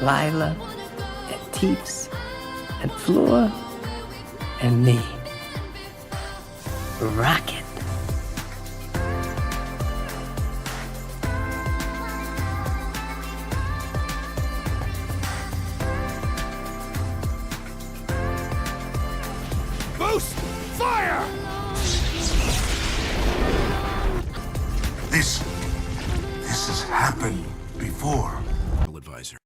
Lila, and Teeps, and Flora, and me. Rocket. Boost! Fire! This has happened before. Advisor.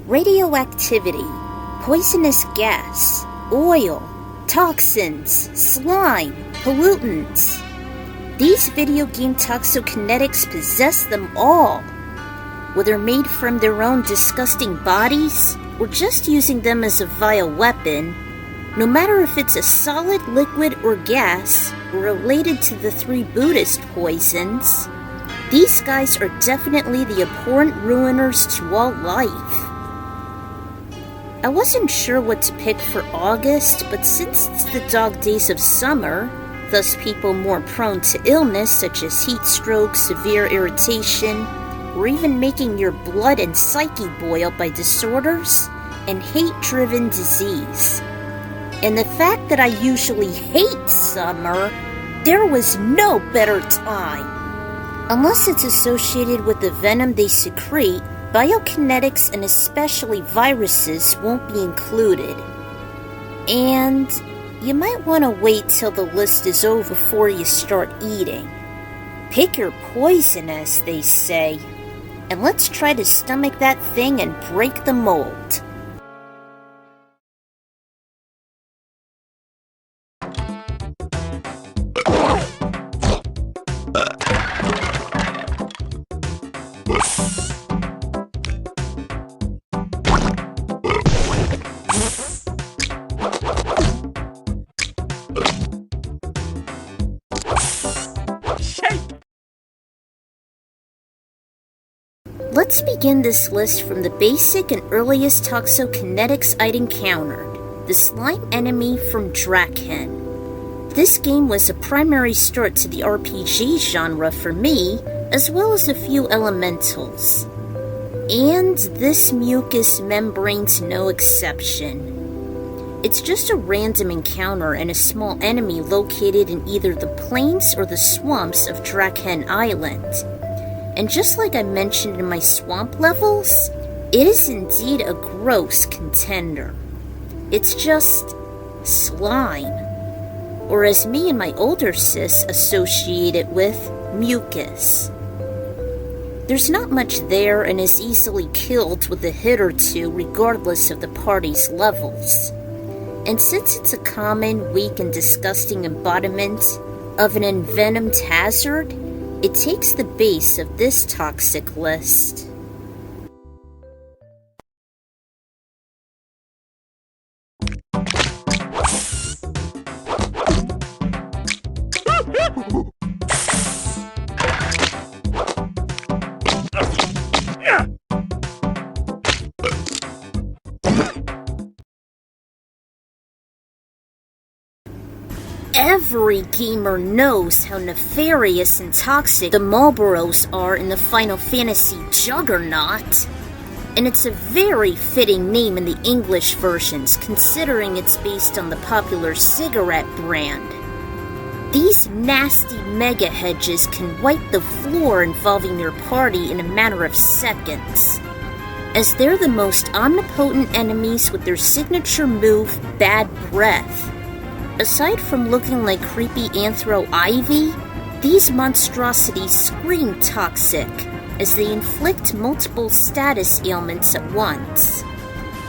Radioactivity, poisonous gas, oil, toxins, slime, pollutants. These video game Toxokinetics possess them all. Whether made from their own disgusting bodies, or just using them as a vile weapon, no matter if it's a solid, liquid, or gas, or related to the 3 Buddhist poisons, these guys are definitely the abhorrent ruiners to all life. I wasn't sure what to pick for August, but since it's the dog days of summer, thus people more prone to illness such as heat stroke, severe irritation, or even making your blood and psyche boil by disorders and hate-driven disease. And the fact that I usually hate summer, there was no better time. Unless it's associated with the venom they secrete, biokinetics and especially viruses won't be included. And you might want to wait till the list is over before you start eating. Pick your poison, as they say. And let's try to stomach that thing and break the mold. Let's begin this list from the basic and earliest Toxokinetics I'd encountered, the slime enemy from Drakkhen. This game was a primary start to the RPG genre for me, as well as a few elementals. And this mucus membrane's no exception. It's just a random encounter and a small enemy located in either the plains or the swamps of Drakkhen Island. And just like I mentioned in my swamp levels, it is indeed a gross contender. It's just slime. Or as me and my older sis associate it with, mucus. There's not much there and is easily killed with a hit or two regardless of the party's levels. And since it's a common, weak, and disgusting embodiment of an envenomed hazard, it takes the base of this toxic list. Every gamer knows how nefarious and toxic the Malboros are in the Final Fantasy juggernaut. And it's a very fitting name in the English versions, considering it's based on the popular cigarette brand. These nasty mega hedges can wipe the floor involving your party in a matter of seconds, as they're the most omnipotent enemies with their signature move, Bad Breath. Aside from looking like creepy Anthro Ivy, these monstrosities scream toxic, as they inflict multiple status ailments at once,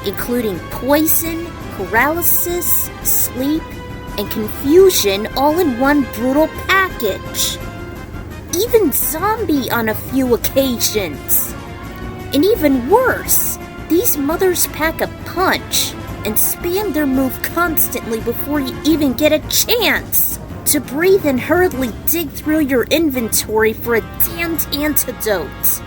including poison, paralysis, sleep, and confusion all in one brutal package. Even zombie on a few occasions. And even worse, these mothers pack a punch and spam their move constantly before you even get a chance to breathe and hurriedly dig through your inventory for a damned antidote.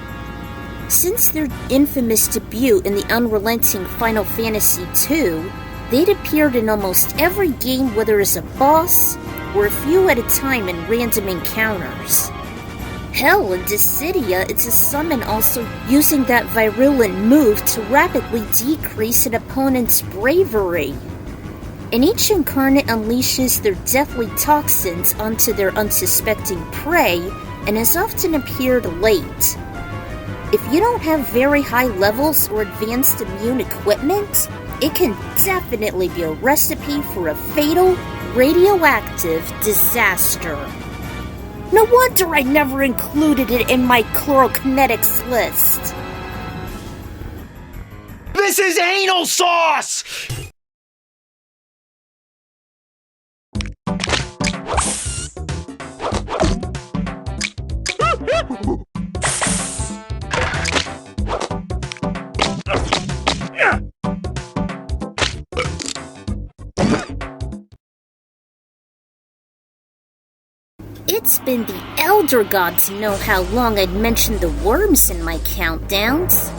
Since their infamous debut in the unrelenting Final Fantasy II, they'd appeared in almost every game, whether as a boss, or a few at a time in random encounters. Hell, in Dissidia, it's a summon also using that virulent move to rapidly decrease an opponent's bravery. And each incarnate unleashes their deathly toxins onto their unsuspecting prey and has often appeared late. If you don't have very high levels or advanced immune equipment, it can definitely be a recipe for a fatal, radioactive disaster. No wonder I never included it in my chlorokinetics list. This is anal sauce! It's been the Elder Gods know how long I'd mentioned the worms in my countdowns.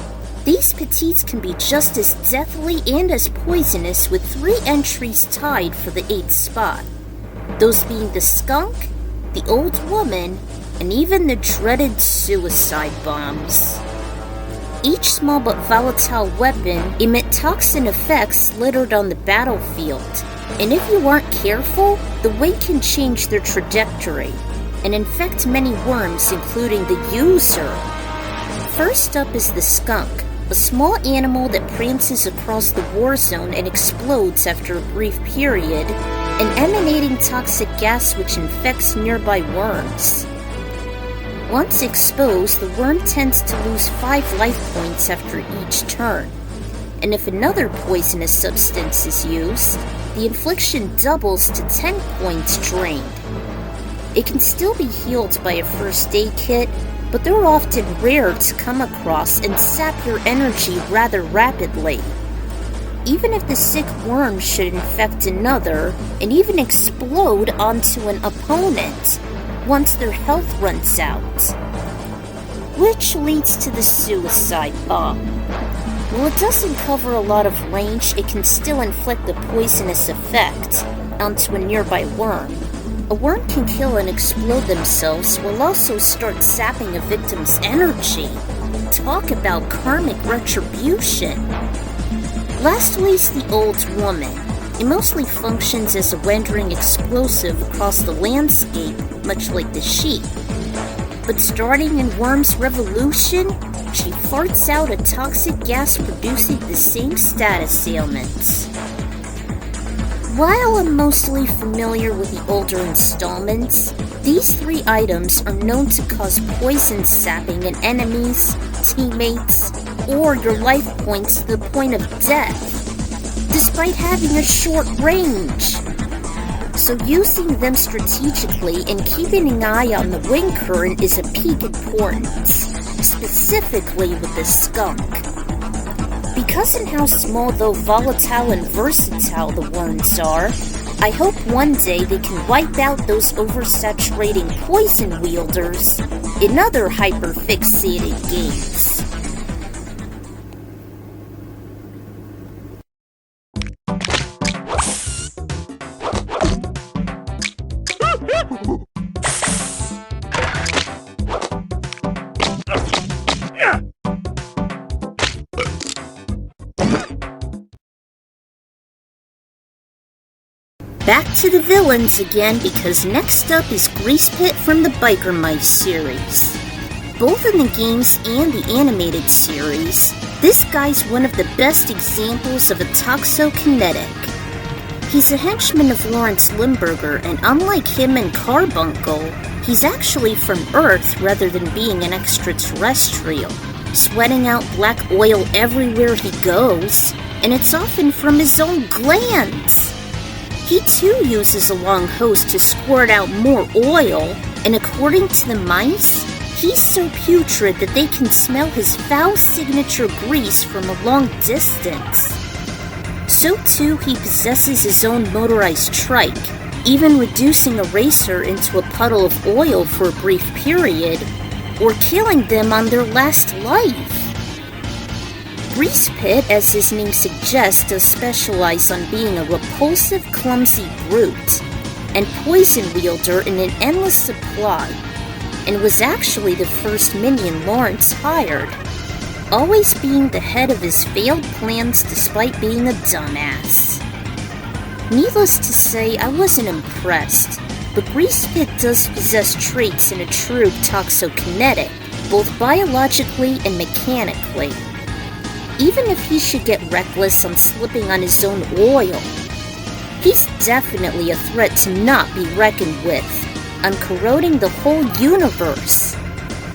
These petites can be just as deathly and as poisonous, with 3 entries tied for the 8th spot. Those being the skunk, the old woman, and even the dreaded suicide bombs. Each small but volatile weapon emit toxin effects littered on the battlefield, and if you aren't careful, the weight can change their trajectory and infect many worms, including the user. First up is the skunk, a small animal that prances across the war zone and explodes after a brief period, and emanating toxic gas which infects nearby worms. Once exposed, the worm tends to lose 5 life points after each turn, and if another poisonous substance is used, the infliction doubles to 10 points drained. It can still be healed by a first aid kit, but they're often rare to come across and sap your energy rather rapidly. Even if the sick worm should infect another, and even explode onto an opponent once their health runs out. Which leads to the suicide bomb. While it doesn't cover a lot of range, it can still inflict a poisonous effect onto a nearby worm. A worm can kill and explode themselves while also start sapping a victim's energy. Talk about karmic retribution. Lastly is the old woman. It mostly functions as a rendering explosive across the landscape, much like the sheep. But starting in Worm's Revolution, she farts out a toxic gas producing the same status ailments. While I'm mostly familiar with the older installments, these 3 items are known to cause poison sapping in enemies, teammates, or your life points to the point of death, despite having a short range. So using them strategically and keeping an eye on the wind current is of peak importance, specifically with the skunk. Because in how small though volatile and versatile the worms are, I hope one day they can wipe out those oversaturating poison wielders in other hyper-fixated games. Back to the villains again, because next up is Grease Pit from the Biker Mice series. Both in the games and the animated series, this guy's one of the best examples of a Toxokinetic. He's a henchman of Lawrence Limburger, and unlike him and Carbuncle, he's actually from Earth rather than being an extraterrestrial, sweating out black oil everywhere he goes, and it's often from his own glands. He too uses a long hose to squirt out more oil, and according to the mice, he's so putrid that they can smell his foul signature grease from a long distance. So too, he possesses his own motorized trike, even reducing a racer into a puddle of oil for a brief period, or killing them on their last life. Grease Pit, as his name suggests, does specialize on being a repulsive, clumsy brute. and poison wielder in an endless supply, and was actually the first minion Lawrence hired, always being the head of his failed plans despite being a dumbass. Needless to say, I wasn't impressed, but Greasepit does possess traits in a true Toxokinetic, both biologically and mechanically. Even if he should get reckless on slipping on his own oil, he's definitely a threat to not be reckoned with, on corroding the whole universe.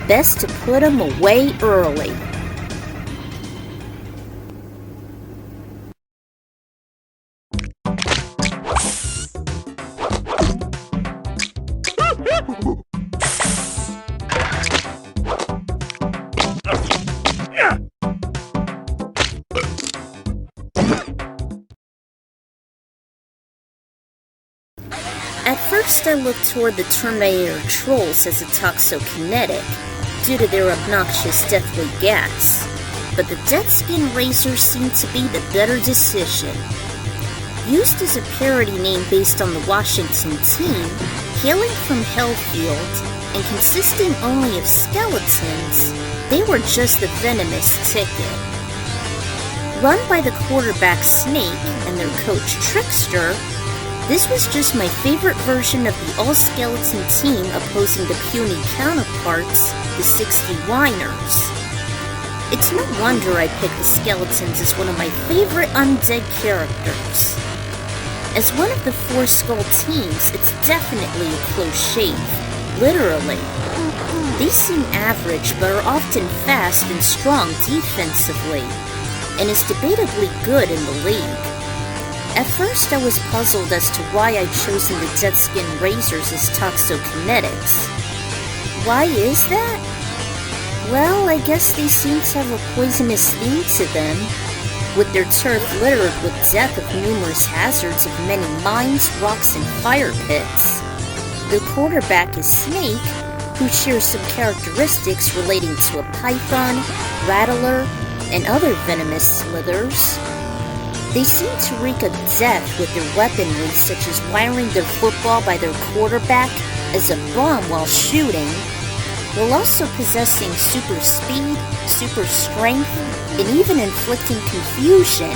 Best to put him away early. At first I looked toward the Terminator trolls as a Toxokinetic, due to their obnoxious deathly gas, but the Deathskin Razors seemed to be the better decision. Used as a parody name based on the Washington team, hailing from Hellfield, and consisting only of skeletons, they were just the venomous ticket. Run by the quarterback Snake and their coach Trickster, this was just my favorite version of the all-skeleton team opposing the puny counterparts, the 60 Whiners. It's no wonder I picked the skeletons as one of my favorite undead characters. As one of the 4 skull teams, it's definitely a close shave, literally. They seem average but are often fast and strong defensively, and is debatably good in the league. At first I was puzzled as to why I'd chosen the Deathskin Razors as Toxokinetics. Why is that? Well, I guess they seem to have a poisonous theme to them, with their turf littered with death of numerous hazards of many mines, rocks, and fire pits. The quarterback is Snake, who shares some characteristics relating to a python, rattler, and other venomous slithers. They seem to reek of death with their weaponry, such as wiring their football by their quarterback as a bomb while shooting, while also possessing super speed, super strength, and even inflicting confusion,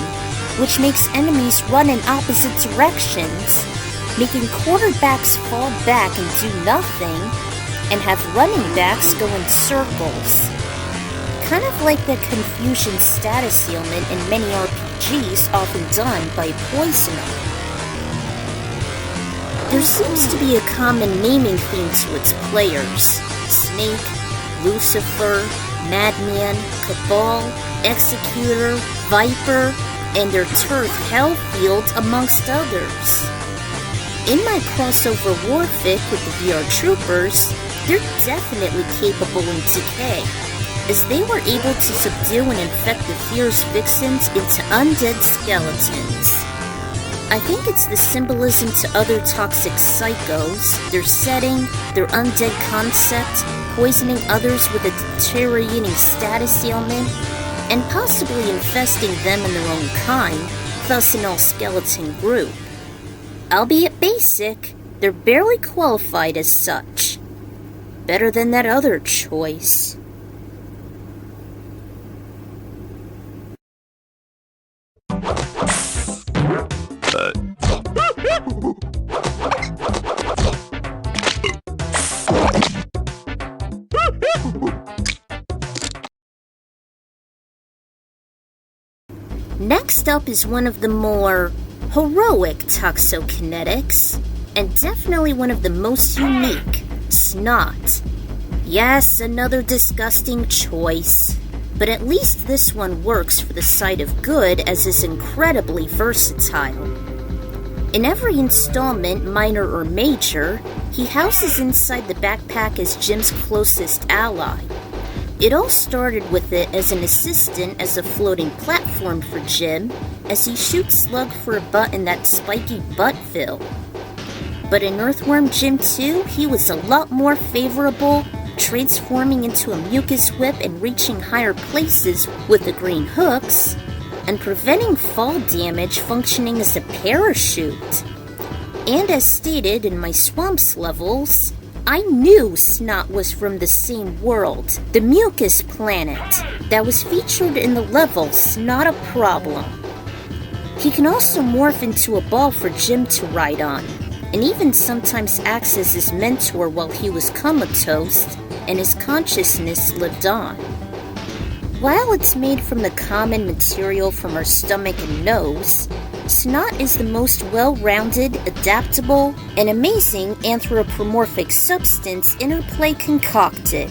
which makes enemies run in opposite directions, making quarterbacks fall back and do nothing, and have running backs go in circles. Kind of like the confusion status ailment in many RPGs often done by Poisoner. There seems to be a common naming theme to its players: Snake, Lucifer, Madman, Cabal, Executor, Viper, and their turf Hellfield, amongst others. In my crossover warfic with the VR Troopers, they're definitely capable in decay, as they were able to subdue and infect the fierce vixens into undead skeletons. I think it's the symbolism to other toxic psychos, their setting, their undead concept, poisoning others with a deteriorating status ailment, and possibly infesting them in their own kind, thus an all-skeleton group. Albeit basic, they're barely qualified as such. Better than that other choice. Next up is one of the more heroic Toxokinetics, and definitely one of the most unique, Snot. Yes, another disgusting choice, but at least this one works for the side of good as is incredibly versatile. In every installment, minor or major, he houses inside the backpack as Jim's closest ally. It all started with it as an assistant as a floating platform for Jim, as he shoots Slug for a butt in that spiky buttville. But in Earthworm Jim 2, he was a lot more favorable, transforming into a mucus whip and reaching higher places with the green hooks, and preventing fall damage functioning as a parachute. And as stated in my swamps levels, I knew Snot was from the same world, the mucus planet, that was featured in the level Snot a Problem. He can also morph into a ball for Jim to ride on, and even sometimes acts as his mentor while he was comatose and his consciousness lived on. While it's made from the common material from our stomach and nose, Snot is the most well-rounded, adaptable, and amazing anthropomorphic substance Interplay concocted.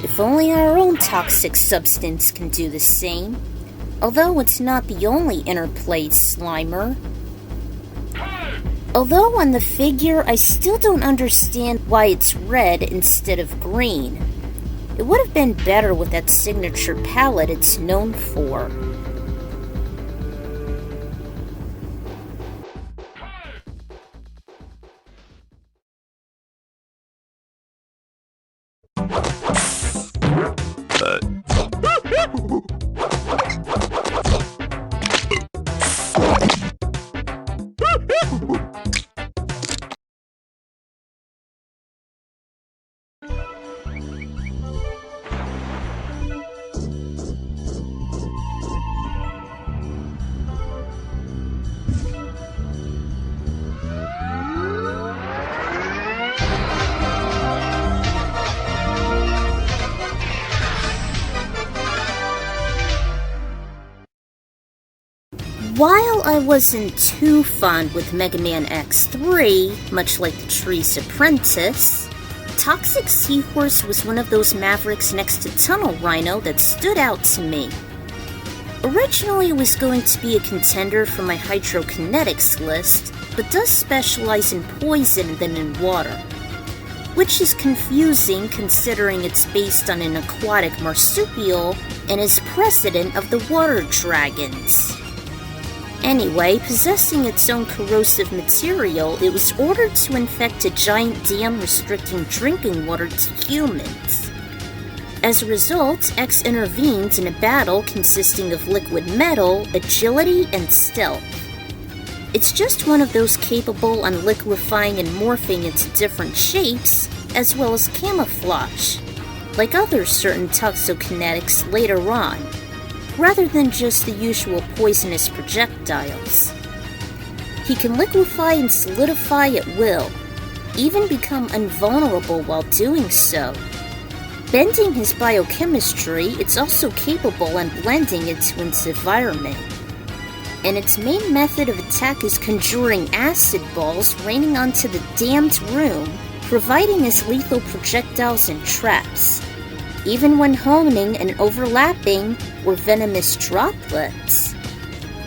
If only our own toxic substance can do the same, although it's not the only Interplayed Slimer. Although on the figure, I still don't understand why it's red instead of green. It would have been better with that signature palette it's known for. While I wasn't too fond with Mega Man X3, much like the Tree's Apprentice, Toxic Seahorse was one of those Mavericks next to Tunnel Rhino that stood out to me. Originally it was going to be a contender for my Hydrokinetics list, but does specialize in poison than in water, which is confusing considering it's based on an aquatic marsupial and is president of the water dragons. Anyway, possessing its own corrosive material, it was ordered to infect a giant dam restricting drinking water to humans. As a result, X intervened in a battle consisting of liquid metal, agility, and stealth. It's just one of those capable on liquefying and morphing into different shapes, as well as camouflage, like other certain Toxokinetics later on, rather than just the usual poisonous projectiles. He can liquefy and solidify at will, even become invulnerable while doing so. Bending his biochemistry, it's also capable of blending into its environment. And its main method of attack is conjuring acid balls raining onto the damned room, providing as lethal projectiles and traps, even when honing and overlapping or venomous droplets.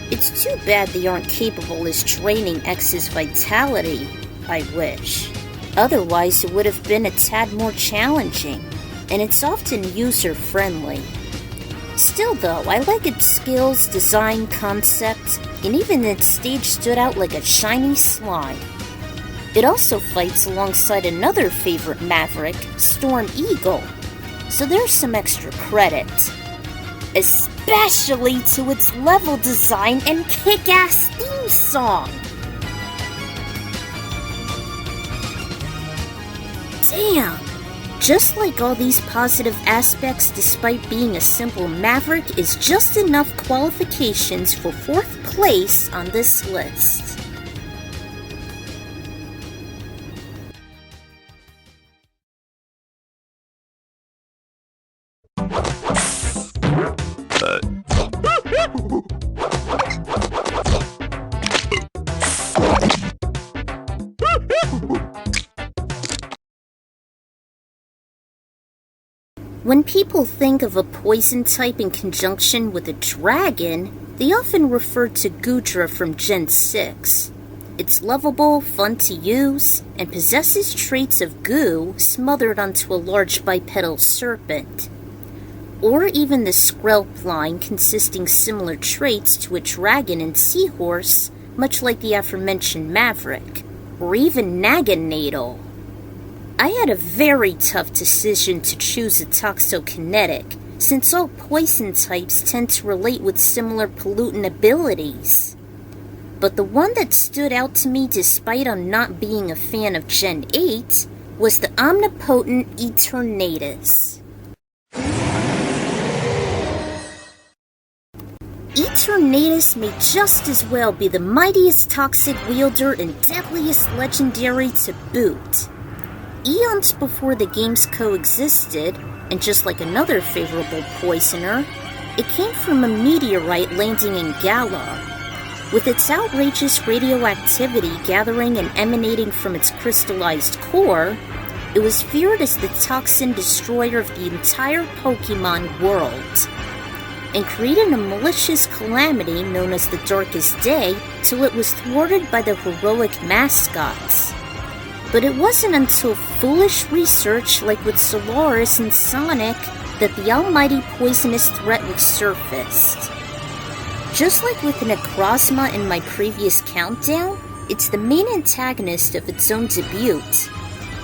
It's too bad they aren't capable as draining X's vitality, I wish. Otherwise it would have been a tad more challenging, and it's often user-friendly. Still though, I like its skills, design, concept, and even its stage stood out like a shiny slime. It also fights alongside another favorite Maverick, Storm Eagle, so there's some extra credit. Especially to its level design and kick-ass theme song! Damn! Just like all these positive aspects, despite being a simple Maverick, is just enough qualifications for 4th place on this list. When people think of a poison type in conjunction with a dragon, they often refer to Gudra from Gen 6. It's lovable, fun to use, and possesses traits of goo smothered onto a large bipedal serpent. Or even the Skrelp line consisting similar traits to a dragon and seahorse, much like the aforementioned Maverick, or even Naganadel. I had a very tough decision to choose a Toxokinetic, since all poison types tend to relate with similar pollutant abilities. But the one that stood out to me despite on not being a fan of Gen 8 was the omnipotent Eternatus. Eternatus may just as well be the mightiest toxic wielder and deadliest legendary to boot. Eons before the games coexisted, and just like another favorable poisoner, it came from a meteorite landing in Galar. With its outrageous radioactivity gathering and emanating from its crystallized core, it was feared as the toxin destroyer of the entire Pokemon world, and created a malicious calamity known as the Darkest Day till it was thwarted by the heroic mascots. But it wasn't until foolish research like with Solaris and Sonic that the almighty poisonous threat was surfaced. Just like with Necrozma in my previous countdown, it's the main antagonist of its own debut,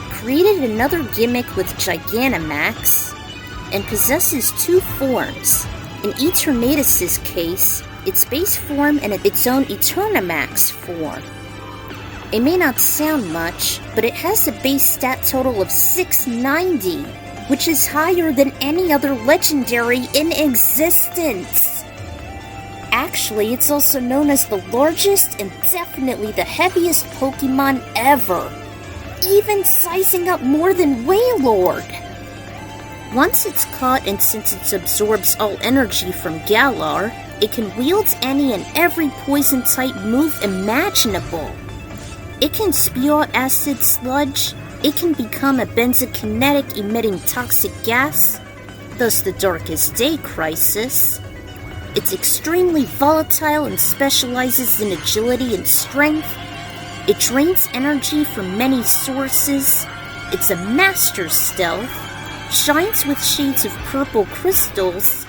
created another gimmick with Gigantamax, and possesses two forms. In Eternatus' case, its base form and its own Eternamax form. It may not sound much, but it has a base stat total of 690, which is higher than any other legendary in existence. Actually, it's also known as the largest and definitely the heaviest Pokemon ever, even sizing up more than Wailord. Once it's caught, and since it absorbs all energy from Galar, it can wield any and every poison-type move imaginable. It can spew out acid sludge, it can become a benzokinetic emitting toxic gas, thus the Darkest Day crisis. It's extremely volatile and specializes in agility and strength. It drains energy from many sources. It's a master stealth, shines with shades of purple crystals,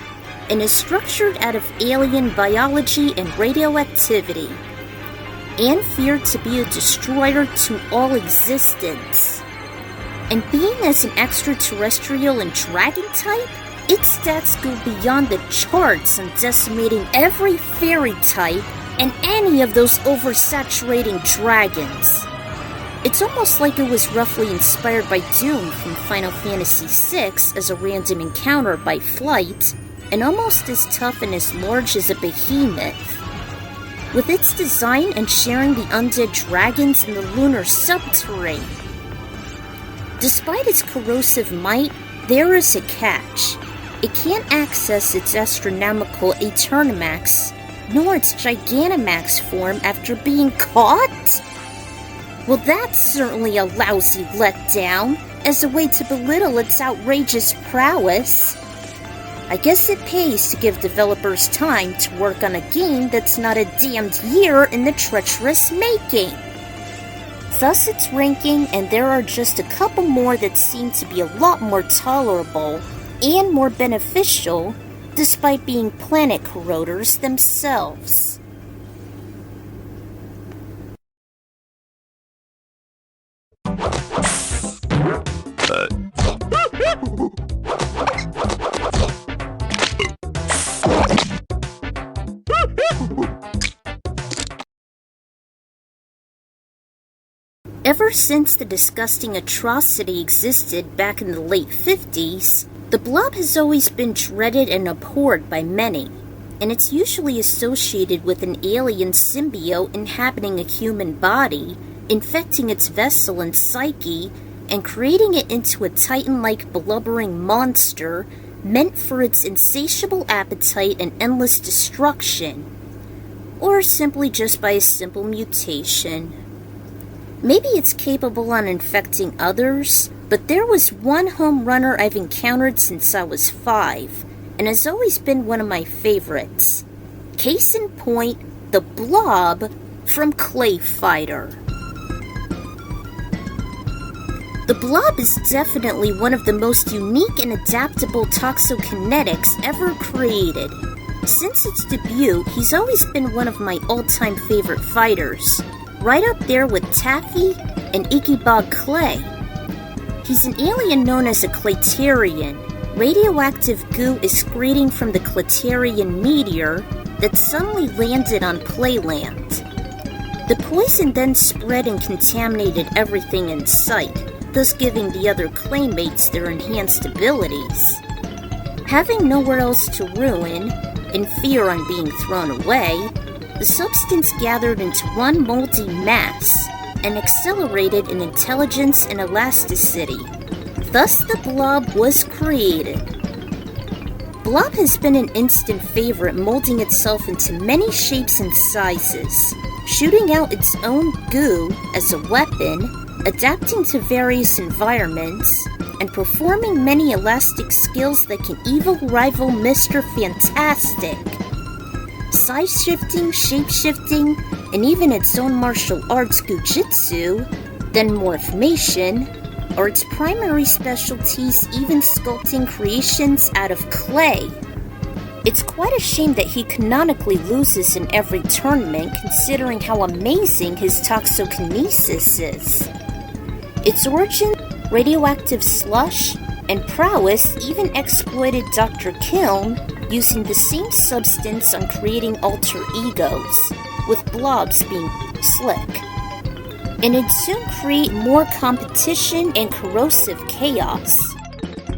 and is structured out of alien biology and radioactivity, and feared to be a destroyer to all existence. And being as an extraterrestrial and dragon type, its stats go beyond the charts on decimating every fairy type and any of those oversaturating dragons. It's almost like it was roughly inspired by Doom from Final Fantasy VI as a random encounter by flight, and almost as tough and as large as a behemoth. With its design and sharing the undead dragons in the lunar subterrane. Despite its corrosive might, there is a catch. It can't access its astronomical Eternamax, nor its Gigantamax form after being caught? Well, that's certainly a lousy letdown, as a way to belittle its outrageous prowess. I guess it pays to give developers time to work on a game that's not a damned year in the treacherous making. Thus its ranking, and there are just a couple more that seem to be a lot more tolerable and more beneficial, despite being planet corroders themselves. Ever since the disgusting atrocity existed back in the late 50s, the Blob has always been dreaded and abhorred by many, and it's usually associated with an alien symbiote inhabiting a human body, infecting its vessel and psyche, and creating it into a titan-like blubbering monster meant for its insatiable appetite and endless destruction, or simply just by a simple mutation. Maybe it's capable on infecting others, but there was one home runner I've encountered since I was 5, and has always been one of my favorites. Case in point, the Blob from Clay Fighter. The Blob is definitely one of the most unique and adaptable Toxokinetics ever created. Since its debut, he's always been one of my all-time favorite fighters, right up there with Taffy and Ikebog Clay. He's an alien known as a Clayterian. Radioactive goo excreting from the Clayterian meteor that suddenly landed on Playland. The poison then spread and contaminated everything in sight, thus giving the other claymates their enhanced abilities. Having nowhere else to ruin, in fear on being thrown away, the substance gathered into one moldy mass and accelerated in intelligence and elasticity. Thus the Blob was created. Blob has been an instant favorite, molding itself into many shapes and sizes, shooting out its own goo as a weapon, adapting to various environments, and performing many elastic skills that can even rival Mr. Fantastic. Size-shifting, shape-shifting, and even its own martial arts gujitsu, then morphmation, are its primary specialties, even sculpting creations out of clay. It's quite a shame that he canonically loses in every tournament, considering how amazing his Toxokinesis is. Its origin, radioactive slush, and prowess even exploited Dr. Kiln, using the same substance on creating alter egos, with Blobs being slick. And it'd soon create more competition and corrosive chaos.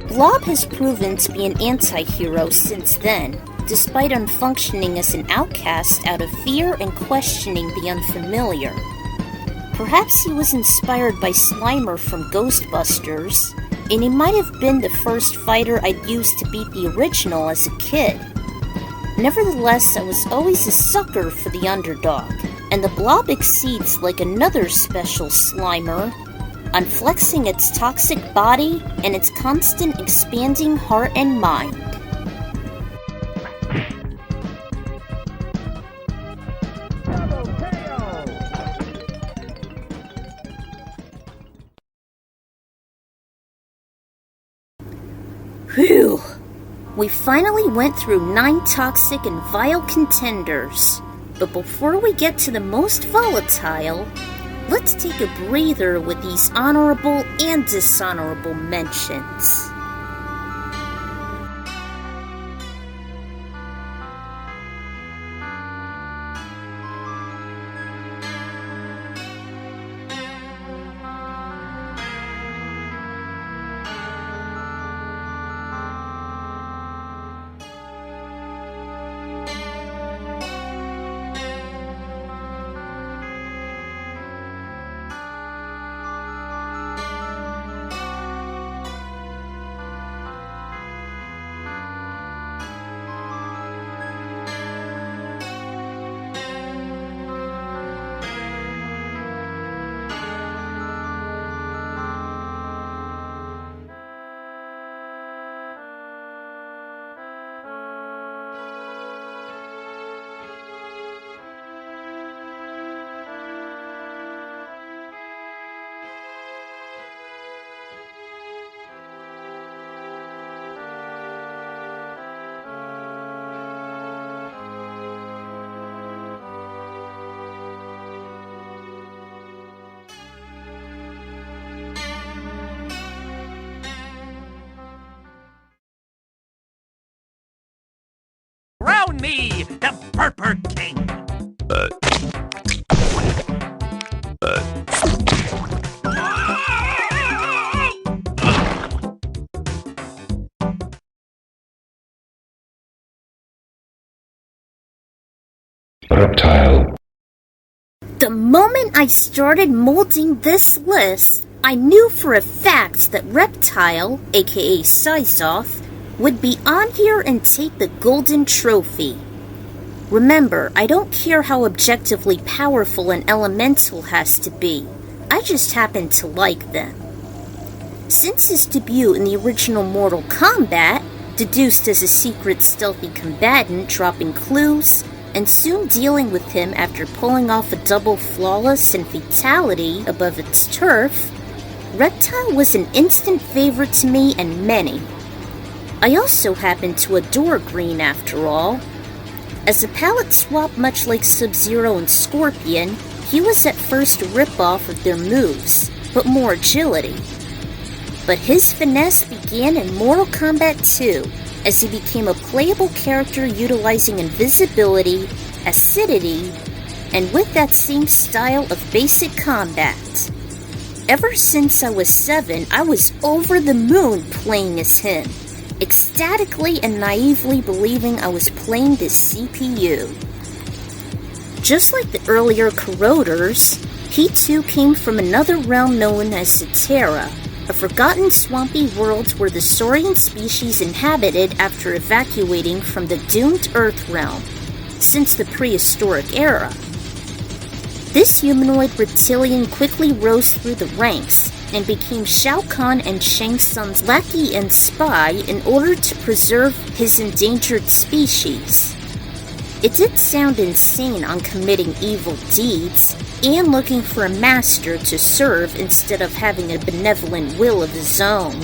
Blob has proven to be an anti-hero since then, despite unfunctioning as an outcast out of fear and questioning the unfamiliar. Perhaps he was inspired by Slimer from Ghostbusters, and he might have been the first fighter I'd use to beat the original as a kid. Nevertheless, I was always a sucker for the underdog, and the Blob exceeds like another special Slimer on flexing its toxic body and its constant expanding heart and mind. Whew! We finally went through 9 toxic and vile contenders. But before we get to the most volatile, let's take a breather with these honorable and dishonorable mentions. Crown me the Burper King! Reptile. The moment I started molding this list, I knew for a fact that Reptile, aka Sizoth, would be on here and take the golden trophy. Remember, I don't care how objectively powerful an elemental has to be. I just happen to like them. Since his debut in the original Mortal Kombat, deduced as a secret stealthy combatant dropping clues, and soon dealing with him after pulling off a double flawless and fatality above its turf, Reptile was an instant favorite to me and many. I also happen to adore Green after all. As a palette swap much like Sub-Zero and Scorpion, he was at first a rip-off of their moves, but more agility. But his finesse began in Mortal Kombat 2, as he became a playable character utilizing invisibility, acidity, and with that same style of basic combat. Ever since I was 7, I was over the moon playing as him, ecstatically and naively believing I was playing this CPU. Just like the earlier corroders, he too came from another realm known as Cetera, a forgotten swampy world where the saurian species inhabited after evacuating from the doomed Earth realm since the prehistoric era. This humanoid reptilian quickly rose through the ranks and became Shao Kahn and Shang Tsung's lackey and spy in order to preserve his endangered species. It did sound insane on committing evil deeds and looking for a master to serve instead of having a benevolent will of his own.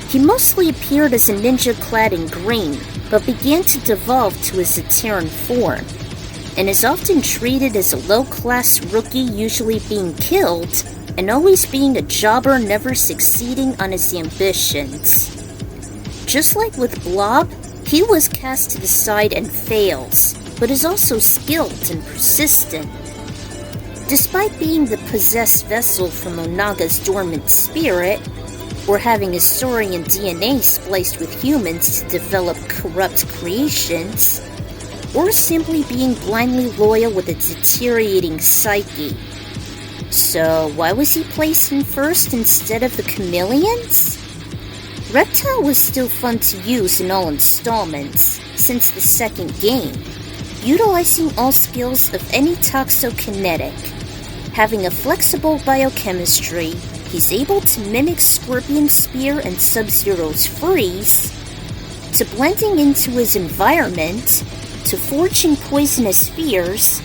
He mostly appeared as a ninja clad in green, but began to devolve to his Eterran form, and is often treated as a low-class rookie, usually being killed, and always being a jobber never succeeding on his ambitions. Just like with Blob, he was cast to the side and fails, but is also skilled and persistent. Despite being the possessed vessel from Onaga's dormant spirit, or having his saurian DNA spliced with humans to develop corrupt creations, or simply being blindly loyal with a deteriorating psyche. So why was he placed in first instead of the chameleons? Reptile was still fun to use in all installments since the second game, utilizing all skills of any toxokinetic. Having a flexible biochemistry, he's able to mimic Scorpion's spear and Sub-Zero's freeze, to blending into his environment, to forging poisonous spears,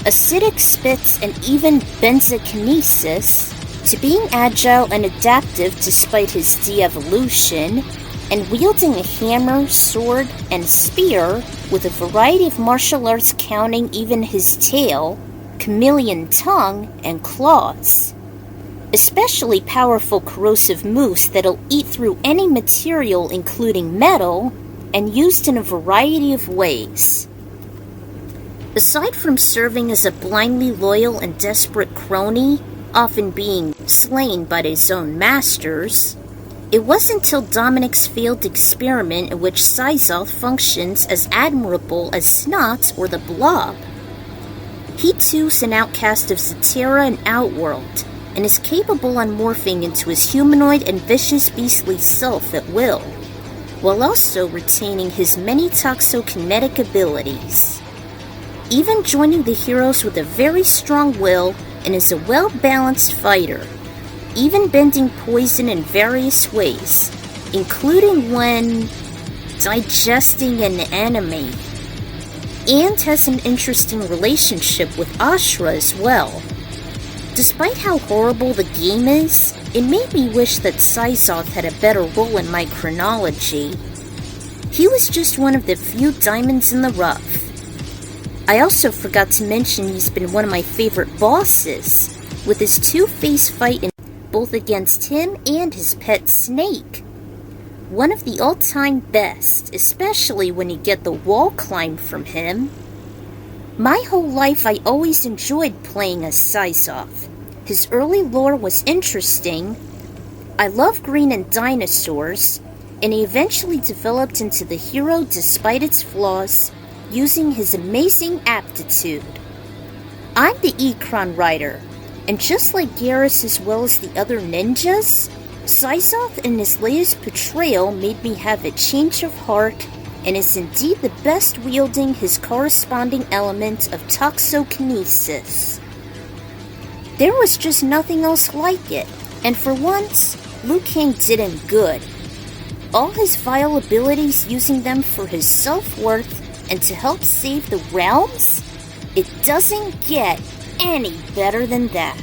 acidic spits, and even benzokinesis, to being agile and adaptive despite his de-evolution, and wielding a hammer, sword, and spear with a variety of martial arts counting even his tail, chameleon tongue, and claws. Especially powerful corrosive moves that'll eat through any material including metal, and used in a variety of ways. Aside from serving as a blindly loyal and desperate crony, often being slain by his own masters, it wasn't until Dominic's failed experiment in which Syzoth functions as admirable as Snot or the Blob. He too's an outcast of Cetera and Outworld, and is capable on morphing into his humanoid and vicious beastly self at will, while also retaining his many toxokinetic abilities. Even joining the heroes with a very strong will and is a well-balanced fighter, even bending poison in various ways, including when digesting an enemy, and has an interesting relationship with Ashra as well. Despite how horrible the game is, it made me wish that Syzoth had a better role in my chronology. He was just one of the few diamonds in the rough. I also forgot to mention he's been one of my favorite bosses, with his two-face fight in both against him and his pet snake. One of the all-time best, especially when you get the wall climb from him. My whole life I always enjoyed playing as Syzoth. His early lore was interesting. I love green and dinosaurs, and he eventually developed into the hero despite its flaws, using his amazing aptitude. I'm the Ekron Rider, and just like Garrus as well as the other ninjas, Syzoth in his latest portrayal made me have a change of heart, and is indeed the best wielding his corresponding element of toxokinesis. There was just nothing else like it, and for once, Liu Kang did him good. All his vile abilities using them for his self-worth and to help save the realms? It doesn't get any better than that.